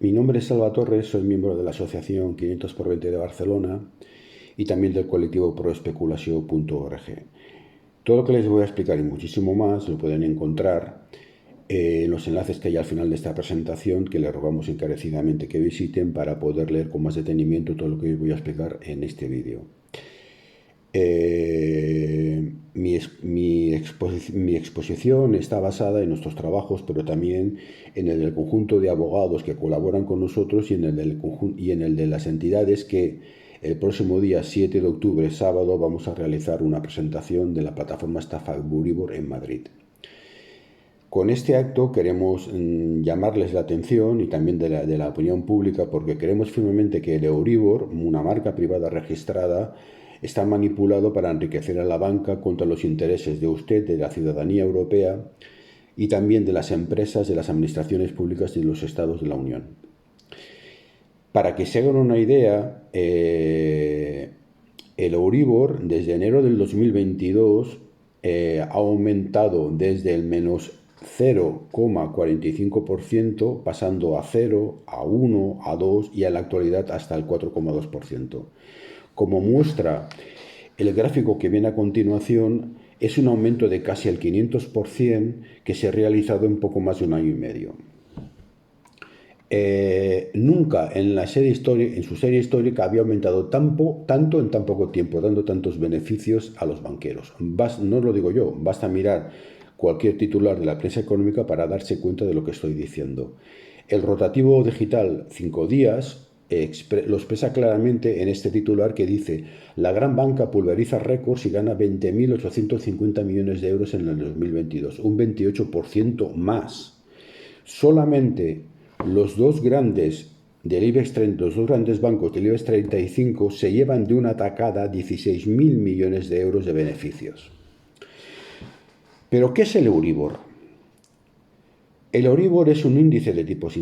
Mi nombre es Salva Torres, soy miembro de la asociación 500 por 20 de Barcelona y también del colectivo proespeculació.org. Todo lo que les voy a explicar y muchísimo más lo pueden encontrar en los enlaces que hay al final de esta presentación, que les rogamos encarecidamente que visiten para poder leer con más detenimiento todo lo que les voy a explicar en este vídeo. Mi exposición está basada en nuestros trabajos, pero también en el del conjunto de abogados que colaboran con nosotros y en el de las entidades que el próximo día 7 de octubre, sábado, vamos a realizar una presentación de la plataforma Estafa Euribor en Madrid. Con este acto queremos llamarles la atención y también de la opinión pública, porque creemos firmemente que el Euribor, una marca privada registrada, está manipulado para enriquecer a la banca contra los intereses de usted, de la ciudadanía europea y también de las empresas, de las administraciones públicas y de los estados de la Unión. Para que se hagan una idea, el Euribor desde enero del 2022 ha aumentado desde el menos 0,45%, pasando a 0, a 1, a 2 y en la actualidad hasta el 4,2%. Como muestra el gráfico que viene a continuación, es un aumento de casi el 500% que se ha realizado en poco más de un año y medio. Nunca en su serie histórica había aumentado tanto en tan poco tiempo, dando tantos beneficios a los banqueros. No lo digo yo, basta mirar cualquier titular de la prensa económica para darse cuenta de lo que estoy diciendo. El rotativo digital 5 días lo expresa claramente en este titular que dice: la gran banca pulveriza récords y gana 20.850 millones de euros en el 2022, un 28% más. Solamente los dos grandes del IBEX 30, los dos grandes bancos del IBEX 35 se llevan de una tacada 16.000 millones de euros de beneficios. ¿Pero qué es el Euribor? El Euribor es un índice de tipos de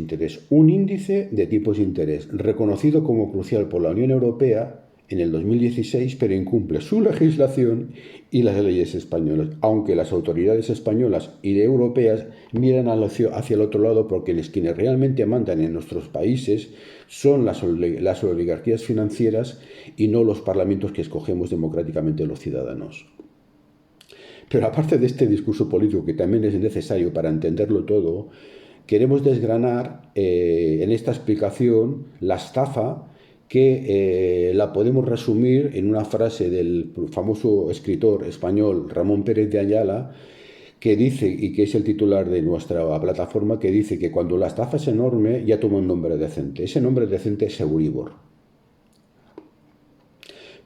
interés, reconocido como crucial por la Unión Europea en el 2016, pero incumple su legislación y las leyes españolas, aunque las autoridades españolas y europeas miran hacia el otro lado, porque quienes realmente mandan en nuestros países son las oligarquías financieras y no los parlamentos que escogemos democráticamente los ciudadanos. Pero aparte de este discurso político, que también es necesario para entenderlo todo, queremos desgranar en esta explicación la estafa que la podemos resumir en una frase del famoso escritor español Ramón Pérez de Ayala, que dice, y que es el titular de nuestra plataforma, que dice que cuando la estafa es enorme ya toma un nombre decente. Ese nombre decente es Euribor.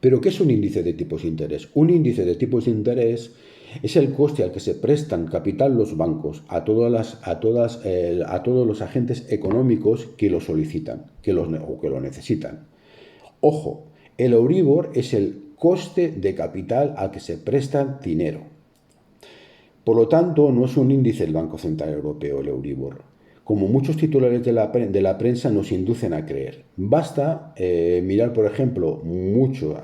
¿Pero qué es un índice de tipos de interés? Un índice de tipos de interés es el coste al que se prestan capital los bancos a todos los agentes económicos que lo solicitan, o que lo necesitan. Ojo, el Euribor es el coste de capital al que se presta dinero. Por lo tanto, no es un índice del Banco Central Europeo, el Euribor, como muchos titulares de la prensa nos inducen a creer. Basta mirar, por ejemplo, muchos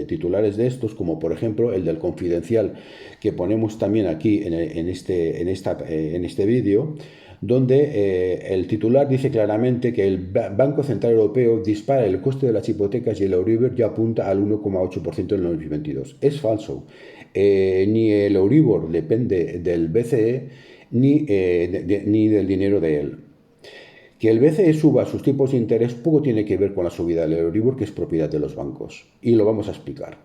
titulares de estos, como por ejemplo el del Confidencial, que ponemos también aquí en este vídeo, donde el titular dice claramente que el Banco Central Europeo dispara el coste de las hipotecas y el Euribor ya apunta al 1,8% en el 2022. Es falso. Ni el Euribor depende del BCE ni del dinero de él. Que el BCE suba sus tipos de interés poco tiene que ver con la subida del Euribor, que es propiedad de los bancos. Y lo vamos a explicar.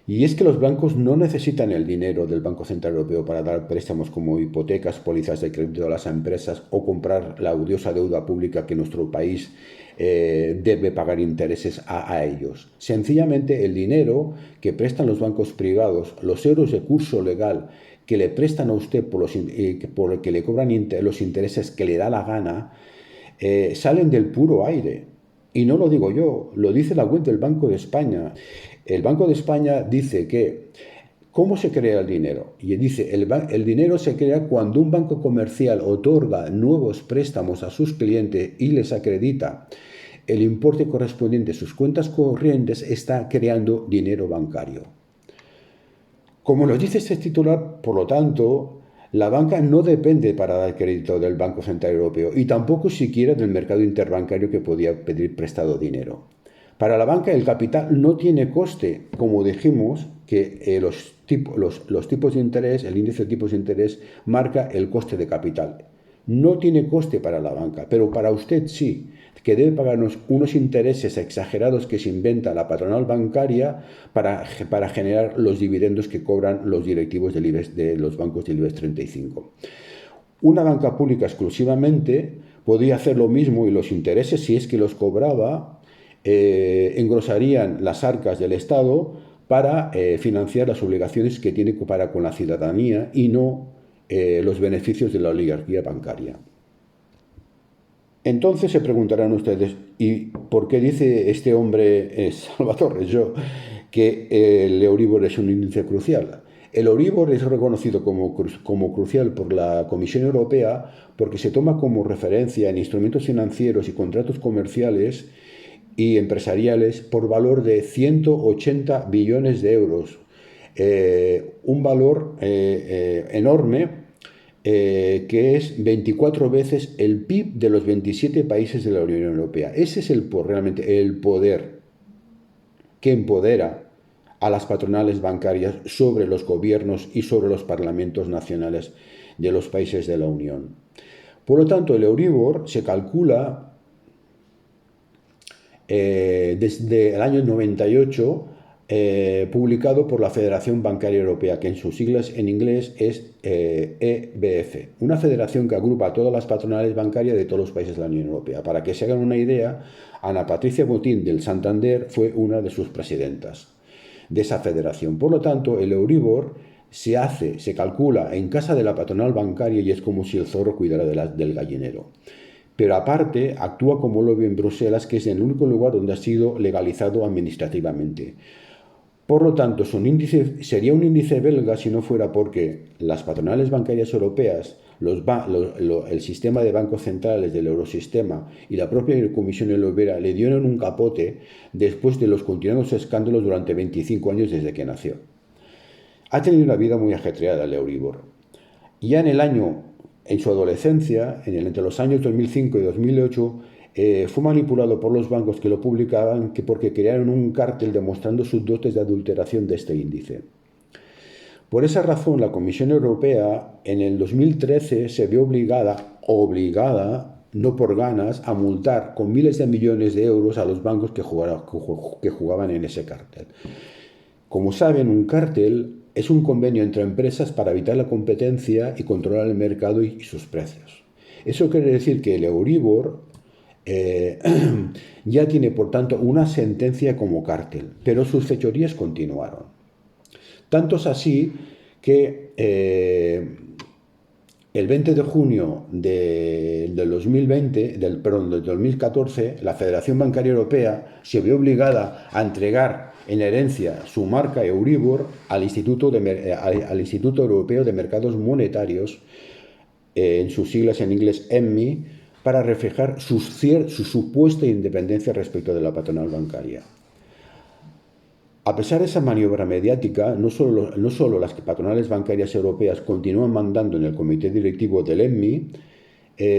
Y es que los bancos no necesitan el dinero del Banco Central Europeo para dar préstamos como hipotecas, pólizas de crédito a las empresas o comprar la odiosa deuda pública que nuestro país debe pagar intereses a ellos. Sencillamente el dinero que prestan los bancos privados, los euros de curso legal que le prestan a usted por el que le cobran los intereses que le da la gana, salen del puro aire. Y no lo digo yo, lo dice la web del Banco de España. El Banco de España dice que ¿cómo se crea el dinero? Y dice, el dinero se crea cuando un banco comercial otorga nuevos préstamos a sus clientes y les acredita el importe correspondiente a sus cuentas corrientes, está creando dinero bancario. Como nos dice este titular, por lo tanto, La banca no depende para dar crédito del Banco Central Europeo y tampoco siquiera del mercado interbancario que podía pedir prestado dinero. Para la banca el capital no tiene coste, como dijimos que los tipos de interés, el índice de tipos de interés marca el coste de capital. No tiene coste para la banca, pero para usted sí, que debe pagarnos unos intereses exagerados que se inventa la patronal bancaria para generar los dividendos que cobran los directivos del IBEX, de los bancos del IBEX 35. Una banca pública exclusivamente podía hacer lo mismo y los intereses, si es que los cobraba, engrosarían las arcas del Estado para financiar las obligaciones que tiene para con la ciudadanía y no los beneficios de la oligarquía bancaria. Entonces se preguntarán ustedes, ¿y por qué dice este hombre, Salvatore Yo, que el Euribor es un índice crucial? El Euribor es reconocido como crucial por la Comisión Europea porque se toma como referencia en instrumentos financieros y contratos comerciales y empresariales por valor de 180 billones de euros. Un valor enorme que es 24 veces el PIB de los 27 países de la Unión Europea. Ese es realmente el poder que empodera a las patronales bancarias sobre los gobiernos y sobre los parlamentos nacionales de los países de la Unión. Por lo tanto, el Euribor se calcula desde el año 98, publicado por la Federación Bancaria Europea, que en sus siglas en inglés es EBF, una federación que agrupa a todas las patronales bancarias de todos los países de la Unión Europea. Para que se hagan una idea, Ana Patricia Botín del Santander fue una de sus presidentas de esa federación. Por lo tanto, el Euribor se calcula en casa de la patronal bancaria y es como si el zorro cuidara del gallinero. Pero aparte actúa como lobby en Bruselas, que es el único lugar donde ha sido legalizado administrativamente. Por lo tanto, sería un índice belga si no fuera porque las patronales bancarias europeas, el sistema de bancos centrales del Eurosistema y la propia Comisión Europea le dieron un capote después de los continuados escándalos durante 25 años desde que nació. Ha tenido una vida muy ajetreada el Euribor. Ya en su adolescencia, entre los años 2005 y 2008, fue manipulado por los bancos que lo publicaban porque crearon un cártel demostrando sus dotes de adulteración de este índice. Por esa razón, la Comisión Europea en el 2013 se vio obligada, no por ganas, a multar con miles de millones de euros a los bancos que jugaban en ese cártel. Como saben, un cártel es un convenio entre empresas para evitar la competencia y controlar el mercado y sus precios. Eso quiere decir que el Euribor ya tiene, por tanto, una sentencia como cártel, pero sus fechorías continuaron. Tanto es así que el 20 de junio del 2014, la Federación Bancaria Europea se vio obligada a entregar en herencia su marca Euribor al Instituto Europeo de Mercados Monetarios, en sus siglas en inglés EMMI, para reflejar su supuesta independencia respecto de la patronal bancaria. A pesar de esa maniobra mediática, no solo las patronales bancarias europeas continúan mandando en el comité directivo del EMMI,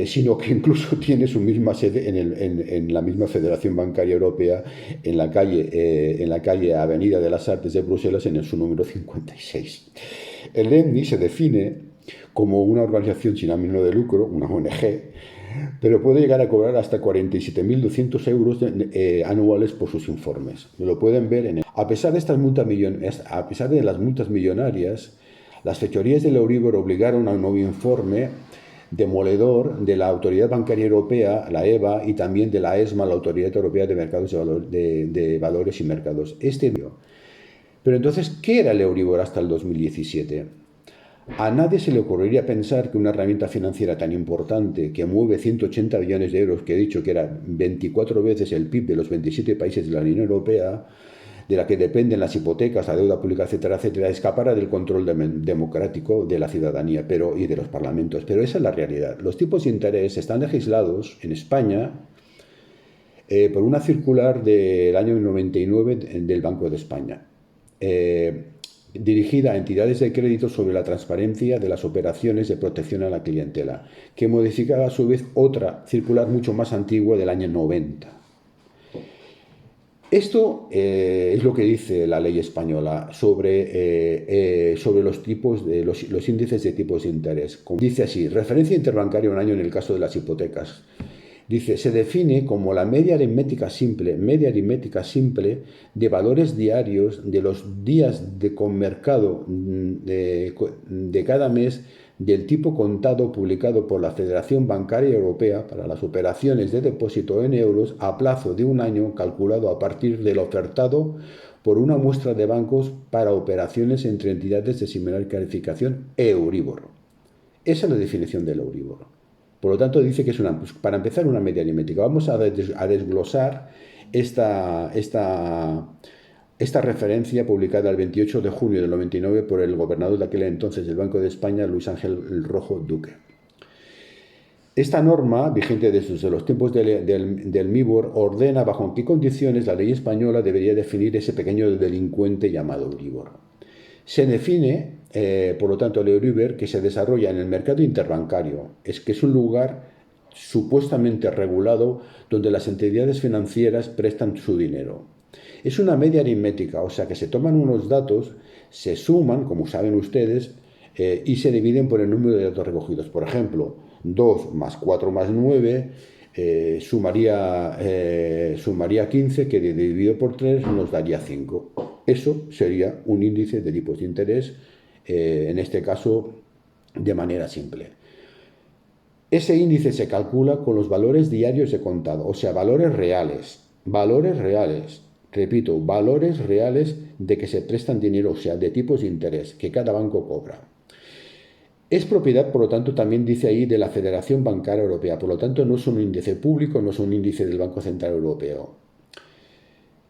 sino que incluso tiene su misma sede en la misma Federación Bancaria Europea, en la calle Avenida de las Artes de Bruselas, en su número 56. El EMMI se define como una organización sin ánimo de lucro, una ONG, pero puede llegar a cobrar hasta 47.200 euros anuales por sus informes. Lo pueden ver A pesar de las multas millonarias, las fechorías del Euribor obligaron a un nuevo informe demoledor de la Autoridad Bancaria Europea, la EBA, y también de la ESMA, la Autoridad Europea de Mercados de Valores y Mercados. Pero entonces, ¿qué era el Euribor hasta el 2017? A nadie se le ocurriría pensar que una herramienta financiera tan importante, que mueve 180 billones de euros, que he dicho que era 24 veces el PIB de los 27 países de la Unión Europea, de la que dependen las hipotecas, la deuda pública, etcétera, etcétera, escapara del control democrático de la ciudadanía y de los parlamentos. Pero esa es la realidad. Los tipos de interés están legislados en España por una circular del año 99 del Banco de España. dirigida a entidades de crédito sobre la transparencia de las operaciones de protección a la clientela, que modificaba a su vez otra circular mucho más antigua del año 90. Esto es lo que dice la ley española sobre los tipos de los índices de tipos de interés. Como dice así: referencia interbancaria un año en el caso de las hipotecas. Dice, se define como la media aritmética simple de valores diarios de los días de conmercado de cada mes del tipo contado publicado por la Federación Bancaria Europea para las operaciones de depósito en euros a plazo de un año calculado a partir del ofertado por una muestra de bancos para operaciones entre entidades de similar calificación Euribor. Esa es la definición del Euribor. Por lo tanto, dice que es para empezar, una media aritmética. Vamos a desglosar esta referencia publicada el 28 de junio del 99 por el gobernador de aquel entonces del Banco de España, Luis Ángel Rojo Duque. Esta norma, vigente desde los tiempos del MIBOR, ordena bajo en qué condiciones la ley española debería definir ese pequeño delincuente llamado Euribor. Se define, por lo tanto, el Euribor, que se desarrolla en el mercado interbancario, que es un lugar supuestamente regulado donde las entidades financieras prestan su dinero. Es una media aritmética, o sea que se toman unos datos, se suman, como saben ustedes, y se dividen por el número de datos recogidos. Por ejemplo, 2 más 4 más 9 sumaría 15, que dividido por 3 nos daría 5. Eso sería un índice de tipos de interés, en este caso de manera simple. Ese índice se calcula con los valores diarios de contado, o sea, valores reales, repito, valores reales de que se prestan dinero, o sea, de tipos de interés que cada banco cobra. Es propiedad, por lo tanto, también dice ahí, de la Federación Bancaria Europea, por lo tanto no es un índice público, no es un índice del Banco Central Europeo.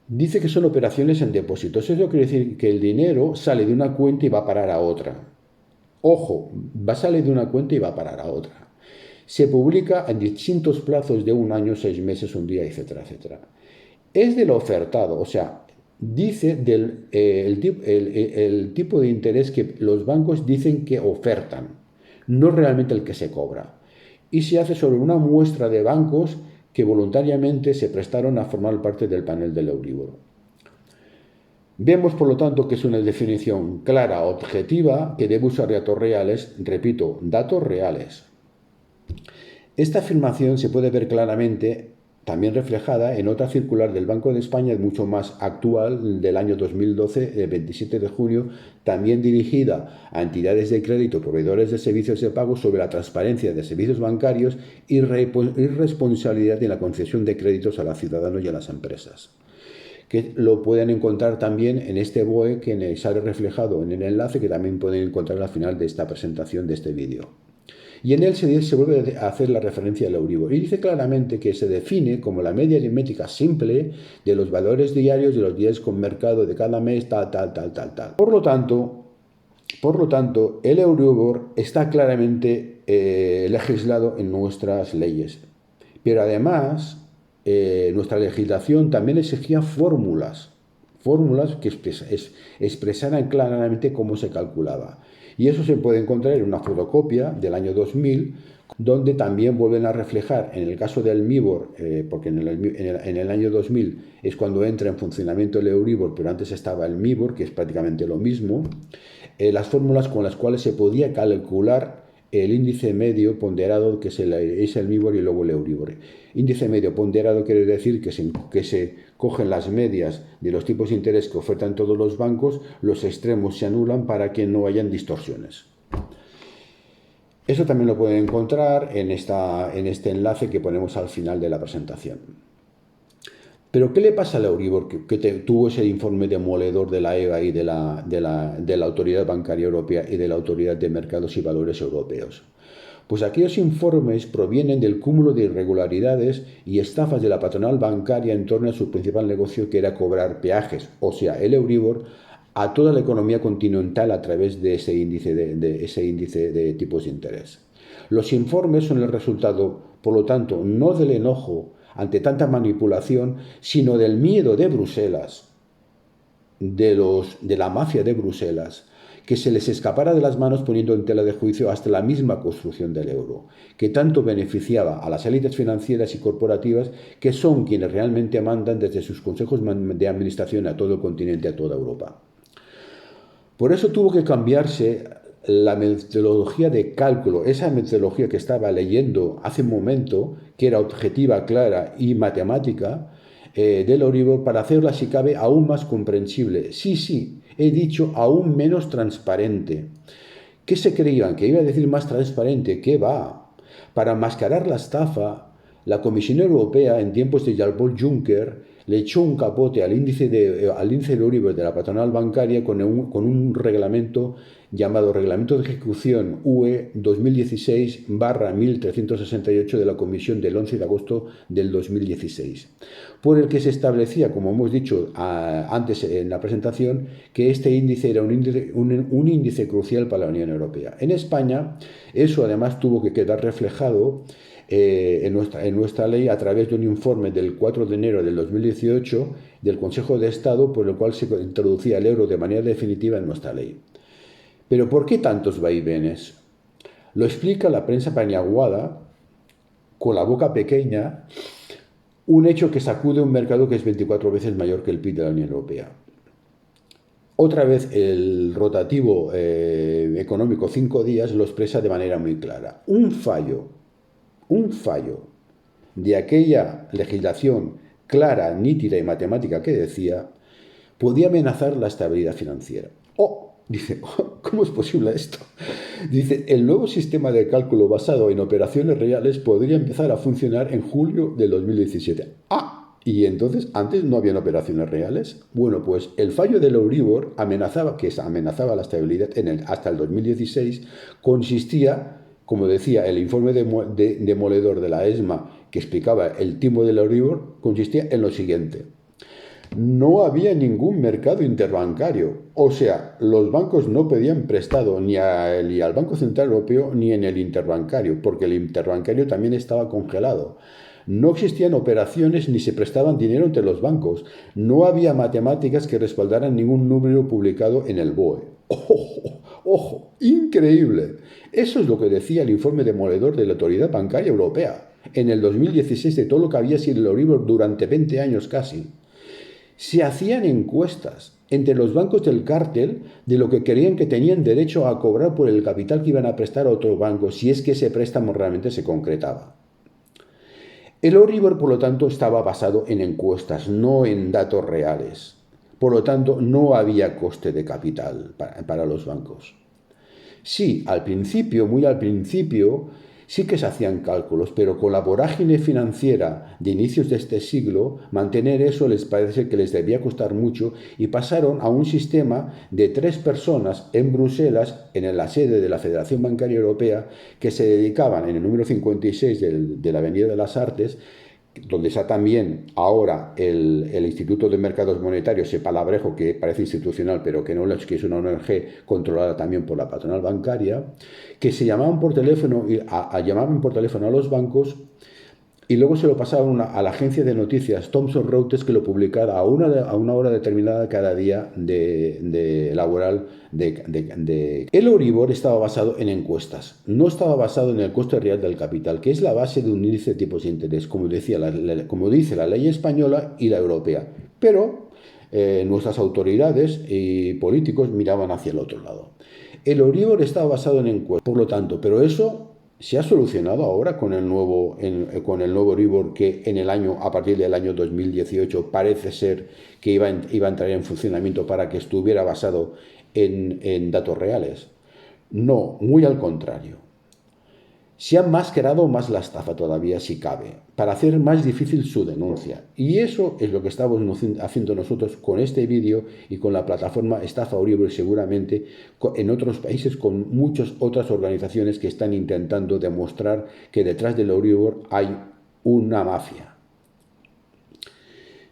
Dice que son operaciones en depósitos. Eso quiere decir que el dinero sale de una cuenta y va a parar a otra. Ojo, va a salir de una cuenta y va a parar a otra. Se publica en distintos plazos de un año, 6 meses, un día, etcétera, etcétera. Es del ofertado, o sea, dice el tipo de interés que los bancos dicen que ofertan, no realmente el que se cobra. Y se hace sobre una muestra de bancos que voluntariamente se prestaron a formar parte del panel del Euribor. Vemos, por lo tanto, que es una definición clara, objetiva, que debe usar datos reales, repito, datos reales. Esta afirmación se puede ver claramente también reflejada en otra circular del Banco de España, mucho más actual, del año 2012, el 27 de junio, también dirigida a entidades de crédito, proveedores de servicios de pago, sobre la transparencia de servicios bancarios y responsabilidad en la concesión de créditos a los ciudadanos y a las empresas, que lo pueden encontrar también en este BOE, que sale reflejado en el enlace, que también pueden encontrar al final de esta presentación de este vídeo. Y en él se vuelve a hacer la referencia al Euribor. Y dice claramente que se define como la media aritmética simple de los valores diarios de los días con mercado de cada mes, tal. Por lo tanto, el Euribor está claramente legislado en nuestras leyes. Pero además, nuestra legislación también exigía fórmulas que expresaran claramente cómo se calculaba. Y eso se puede encontrar en una fotocopia del año 2000, donde también vuelven a reflejar, en el caso del MIBOR, porque en el año 2000 es cuando entra en funcionamiento el Euribor, pero antes estaba el MIBOR, que es prácticamente lo mismo, las fórmulas con las cuales se podía calcular el índice medio ponderado, que es el MIBOR y luego el Euribor. Índice medio ponderado quiere decir que se cogen las medias de los tipos de interés que ofertan todos los bancos, los extremos se anulan para que no hayan distorsiones. Eso también lo pueden encontrar en este enlace que ponemos al final de la presentación. Pero ¿qué le pasa al Euribor que tuvo ese informe demoledor de la EBA y de la Autoridad Bancaria Europea y de la Autoridad de Mercados y Valores Europeos? Pues aquellos informes provienen del cúmulo de irregularidades y estafas de la patronal bancaria en torno a su principal negocio, que era cobrar peajes, o sea, el Euribor, a toda la economía continental a través de ese índice de tipos de interés. Los informes son el resultado, por lo tanto, no del enojo ante tanta manipulación, sino del miedo de Bruselas de la mafia de Bruselas, que se les escapara de las manos poniendo en tela de juicio hasta la misma construcción del euro, que tanto beneficiaba a las élites financieras y corporativas, que son quienes realmente mandan desde sus consejos de administración a todo el continente, a toda Europa. Por eso tuvo que cambiarse la metodología de cálculo, esa metodología que estaba leyendo hace un momento, que era objetiva, clara y matemática, del Euribor, para hacerla, si cabe, aún más comprensible. Sí, he dicho aún menos transparente. ¿Qué se creían? ¿Que iba a decir más transparente? ¿Qué va? Para mascarar la estafa, la Comisión Europea, en tiempos de Jean-Paul Juncker, le echó un capote al índice de Euribor de la patronal bancaria con un reglamento llamado Reglamento de Ejecución UE 2016/1368 de la Comisión del 11 de agosto del 2016, por el que se establecía, como hemos dicho antes en la presentación, que este índice era un índice crucial para la Unión Europea. En España, eso además tuvo que quedar reflejado en nuestra ley a través de un informe del 4 de enero del 2018 del Consejo de Estado, por el cual se introducía el euro de manera definitiva en nuestra ley. Pero ¿por qué tantos vaivenes? Lo explica la prensa paniaguada, con la boca pequeña, un hecho que sacude un mercado que es 24 veces mayor que el PIB de la Unión Europea. Otra vez el rotativo económico 5 días lo expresa de manera muy clara. Un fallo de aquella legislación clara, nítida y matemática que decía, podía amenazar la estabilidad financiera. Dice, ¿cómo es posible esto? Dice, el nuevo sistema de cálculo basado en operaciones reales podría empezar a funcionar en julio del 2017. ¿Y entonces antes no habían operaciones reales? Bueno, pues el fallo del Euribor amenazaba la estabilidad hasta el 2016, consistía, como decía el informe demoledor de la ESMA que explicaba el timo del Euribor, consistía en lo siguiente. No había ningún mercado interbancario, o sea, los bancos no pedían prestado ni al Banco Central Europeo ni en el interbancario, porque el interbancario también estaba congelado. No existían operaciones ni se prestaban dinero entre los bancos. No había matemáticas que respaldaran ningún número publicado en el BOE. ¡Ojo! ¡Increíble! Eso es lo que decía el informe demoledor de la Autoridad Bancaria Europea en el 2016 de todo lo que había sido el Euribor durante 20 años casi. Se hacían encuestas entre los bancos del cártel de lo que creían que tenían derecho a cobrar por el capital que iban a prestar a otros bancos, si es que ese préstamo realmente se concretaba. El Euribor, por lo tanto, estaba basado en encuestas, no en datos reales. Por lo tanto, no había coste de capital para los bancos. Sí, al principio, muy al principio, sí que se hacían cálculos, pero con la vorágine financiera de inicios de este siglo, mantener eso les parece que les debía costar mucho y pasaron a un sistema de 3 personas en Bruselas, en la sede de la Federación Bancaria Europea, que se dedicaban en el número 56 de la Avenida de las Artes, donde está también ahora el Instituto de Mercados Monetarios, ese palabrejo que parece institucional, pero que no es, que es una ONG controlada también por la patronal bancaria, que se llamaban por teléfono, llamaban por teléfono a los bancos y luego se lo pasaban a la agencia de noticias Thomson Reuters, que lo publicara a una hora determinada cada día laboral. El Euribor estaba basado en encuestas, no estaba basado en el coste real del capital, que es la base de un índice de tipos de interés, como dice la ley española y la europea. Pero nuestras autoridades y políticos miraban hacia el otro lado. El Euribor estaba basado en encuestas, por lo tanto, pero eso se ha solucionado ahora con el nuevo Euribor, que a partir del año 2018 parece ser que iba a entrar en funcionamiento para que estuviera basado en datos reales. No, muy al contrario. Se ha mascarado más la estafa todavía, si cabe, para hacer más difícil su denuncia. Y eso es lo que estamos haciendo nosotros con este vídeo y con la plataforma Estafa Euribor, seguramente en otros países con muchas otras organizaciones que están intentando demostrar que detrás del Euribor hay una mafia.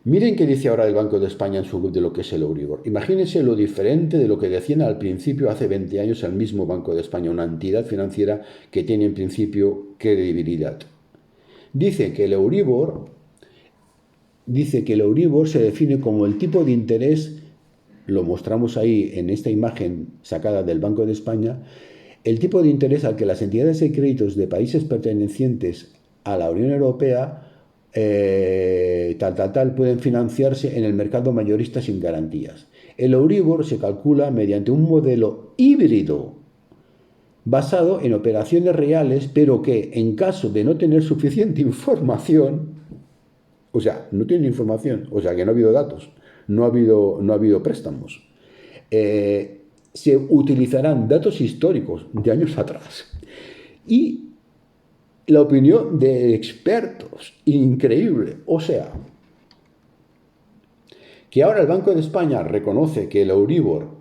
Miren qué dice ahora el Banco de España en su web de lo que es el Euribor. Imagínense lo diferente de lo que decían al principio, hace 20 años, el mismo Banco de España, una entidad financiera que tiene en principio credibilidad. Dice que el Euribor se define como el tipo de interés lo mostramos ahí en esta imagen sacada del Banco de España, el tipo de interés al que las entidades de créditos de países pertenecientes a la Unión Europea pueden financiarse en el mercado mayorista sin garantías. El Euribor se calcula mediante un modelo híbrido basado en operaciones reales, pero que en caso de no tener suficiente información, o sea, no tienen información, o sea que no ha habido datos, no ha habido préstamos, se utilizarán datos históricos de años atrás y la opinión de expertos, increíble, o sea, que ahora el Banco de España reconoce que el Euribor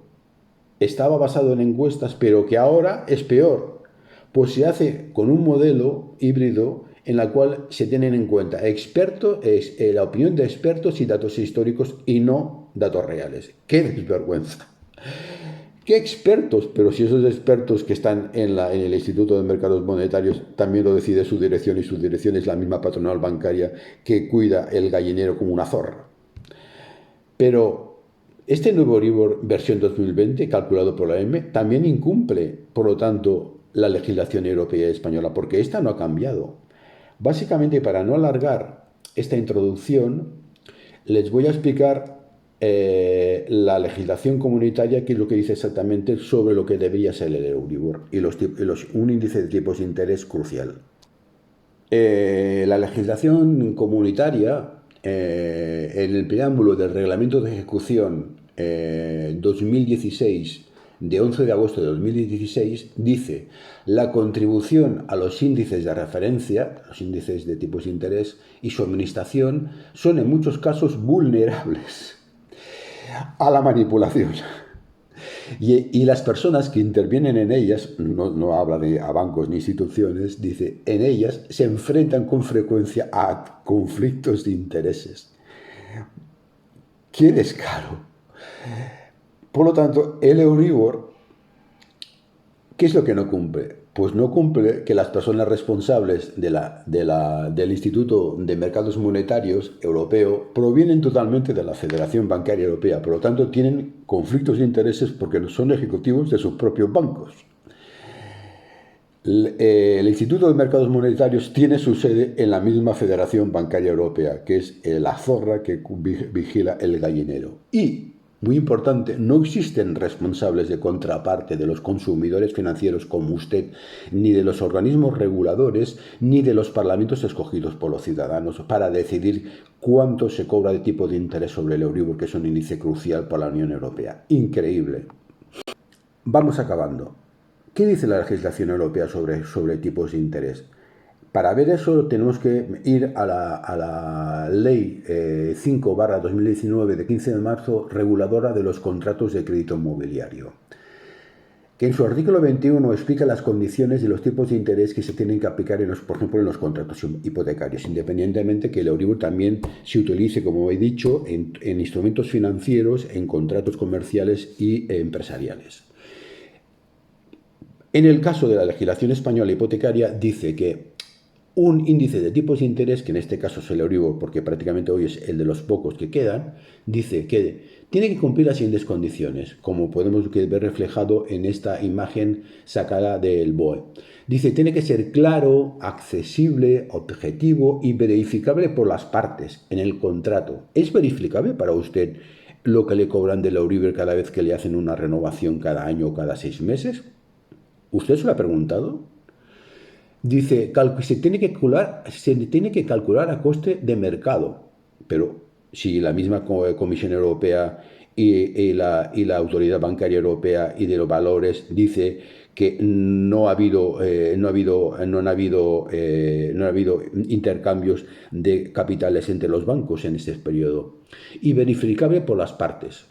estaba basado en encuestas, pero que ahora es peor, pues se hace con un modelo híbrido en la cual se tienen en cuenta la opinión de expertos y datos históricos y no datos reales. ¡Qué desvergüenza! ¿Qué expertos? Pero si esos expertos que están en el Instituto de Mercados Monetarios también lo decide su dirección, y su dirección es la misma patronal bancaria que cuida el gallinero como una zorra. Pero este nuevo Euribor versión 2020, calculado por la M, también incumple, por lo tanto, la legislación europea y española, porque esta no ha cambiado. Básicamente, para no alargar esta introducción, les voy a explicar la legislación comunitaria, que es lo que dice exactamente sobre lo que debería ser el Euribor y un índice de tipos de interés crucial. La legislación comunitaria, en el preámbulo del Reglamento de Ejecución 2016, de 11 de agosto de 2016, dice: la contribución a los índices de referencia, los índices de tipos de interés, y su administración son en muchos casos vulnerables a la manipulación. Y las personas que intervienen en ellas, no habla de a bancos ni instituciones, dice, en ellas se enfrentan con frecuencia a conflictos de intereses. ¡Qué descaro! Por lo tanto, el Euribor, ¿qué es lo que no cumple? Pues no cumple que las personas responsables del Instituto de Mercados Monetarios Europeo provienen totalmente de la Federación Bancaria Europea. Por lo tanto, tienen conflictos de intereses porque no son ejecutivos de sus propios bancos. El Instituto de Mercados Monetarios tiene su sede en la misma Federación Bancaria Europea, que es la zorra que vigila el gallinero. Y, muy importante, no existen responsables de contraparte de los consumidores financieros como usted, ni de los organismos reguladores, ni de los parlamentos escogidos por los ciudadanos para decidir cuánto se cobra de tipo de interés sobre el Euribor, que es un índice crucial para la Unión Europea. Increíble. Vamos acabando. ¿Qué dice la legislación europea sobre tipos de interés? Para ver eso tenemos que ir a la Ley 5/2019 de 15 de marzo, reguladora de los contratos de crédito inmobiliario, que en su artículo 21 explica las condiciones de los tipos de interés que se tienen que aplicar, por ejemplo, en los contratos hipotecarios, independientemente que el Euribor también se utilice, como he dicho, en instrumentos financieros, en contratos comerciales y empresariales. En el caso de la legislación española hipotecaria, dice que un índice de tipos de interés, que en este caso es el Euribor, porque prácticamente hoy es el de los pocos que quedan, dice que tiene que cumplir las siguientes condiciones, como podemos ver reflejado en esta imagen sacada del BOE. Dice, tiene que ser claro, accesible, objetivo y verificable por las partes en el contrato. ¿Es verificable para usted lo que le cobran del Euribor cada vez que le hacen una renovación cada año o cada 6 meses? ¿Usted se lo ha preguntado? Dice, se tiene que calcular a coste de mercado, pero si la misma Comisión Europea y la Autoridad Bancaria Europea y de los Valores dice que no ha habido intercambios de capitales entre los bancos en este periodo, y verificable por las partes.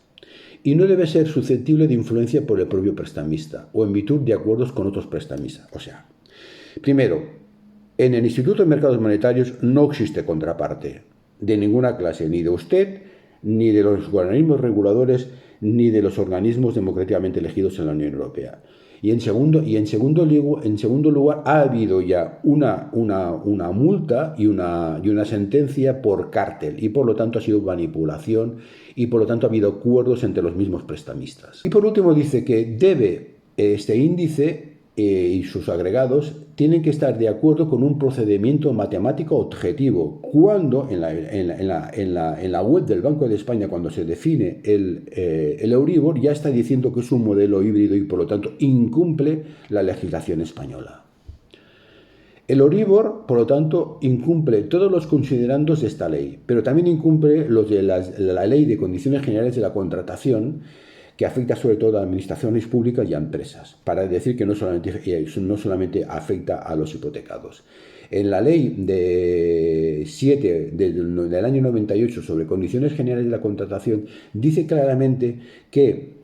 Y no debe ser susceptible de influencia por el propio prestamista o en virtud de acuerdos con otros prestamistas. O sea, primero, en el Instituto de Mercados Monetarios no existe contraparte de ninguna clase, ni de usted, ni de los organismos reguladores, ni de los organismos democráticamente elegidos en la Unión Europea. En segundo lugar, ha habido ya una multa y una sentencia por cártel, y por lo tanto ha sido manipulación, y por lo tanto ha habido acuerdos entre los mismos prestamistas. Y por último dice que este índice y sus agregados tienen que estar de acuerdo con un procedimiento matemático objetivo. Cuando en la web del Banco de España, cuando se define el Euribor, ya está diciendo que es un modelo híbrido y por lo tanto incumple la legislación española. El Euribor, por lo tanto, incumple todos los considerandos de esta ley, pero también incumple los de la Ley de Condiciones Generales de la Contratación, que afecta sobre todo a administraciones públicas y a empresas, para decir que no solamente afecta a los hipotecados. En la ley de 7 del año 98 sobre condiciones generales de la contratación dice claramente que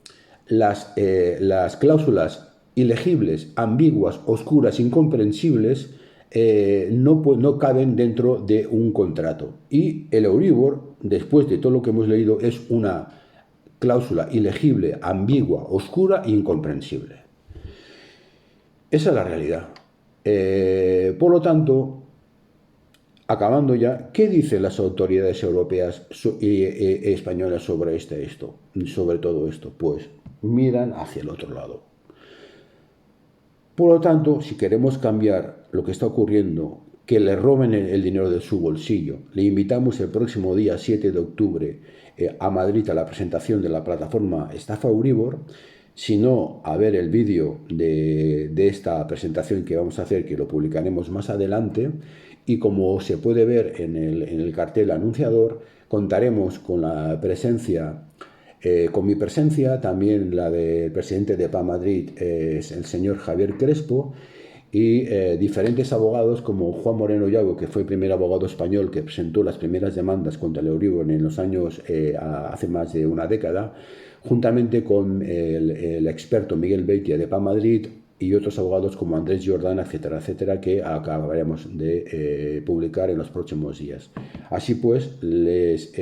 las cláusulas ilegibles, ambiguas, oscuras, incomprensibles no caben dentro de un contrato. Y el Euribor, después de todo lo que hemos leído, es una cláusula ilegible, ambigua, oscura e incomprensible. Esa es la realidad. Por lo tanto, acabando ya, ¿qué dicen las autoridades europeas y españolas sobre todo esto? Pues miran hacia el otro lado. Por lo tanto, si queremos cambiar lo que está ocurriendo, que le roben el dinero de su bolsillo, le invitamos el próximo día 7 de octubre a Madrid a la presentación de la plataforma Estafa Euribor, sino a ver el vídeo de esta presentación que vamos a hacer, que lo publicaremos más adelante, y como se puede ver en el cartel anunciador, contaremos con la presencia, con mi presencia, también la del presidente de PA Madrid, es el señor Javier Crespo, y diferentes abogados como Juan Moreno Llago, que fue el primer abogado español que presentó las primeras demandas contra el Euribor en los años, hace más de una década, juntamente con el experto Miguel Beitia de PA Madrid y otros abogados como Andrés Jordán, etcétera, etcétera, que acabaremos de publicar en los próximos días. Así pues, les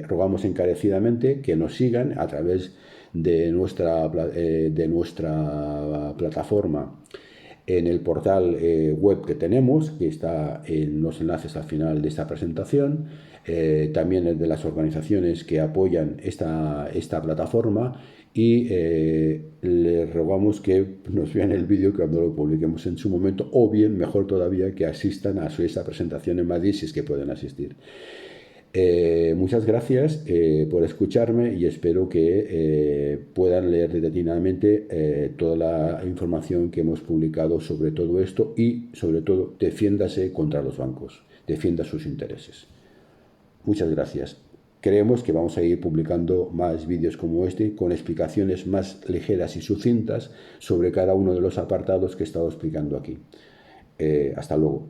rogamos encarecidamente que nos sigan a través de nuestra plataforma en el portal web que tenemos, que está en los enlaces al final de esta presentación, también el de las organizaciones que apoyan esta plataforma, y les rogamos que nos vean el vídeo cuando lo publiquemos en su momento, o bien, mejor todavía, que asistan a esta presentación en Madrid si es que pueden asistir. Muchas gracias por escucharme, y espero que puedan leer detenidamente toda la información que hemos publicado sobre todo esto, y sobre todo defiéndase contra los bancos, defienda sus intereses. Muchas gracias. Creemos que vamos a ir publicando más vídeos como este, con explicaciones más ligeras y sucintas sobre cada uno de los apartados que he estado explicando aquí. Hasta luego.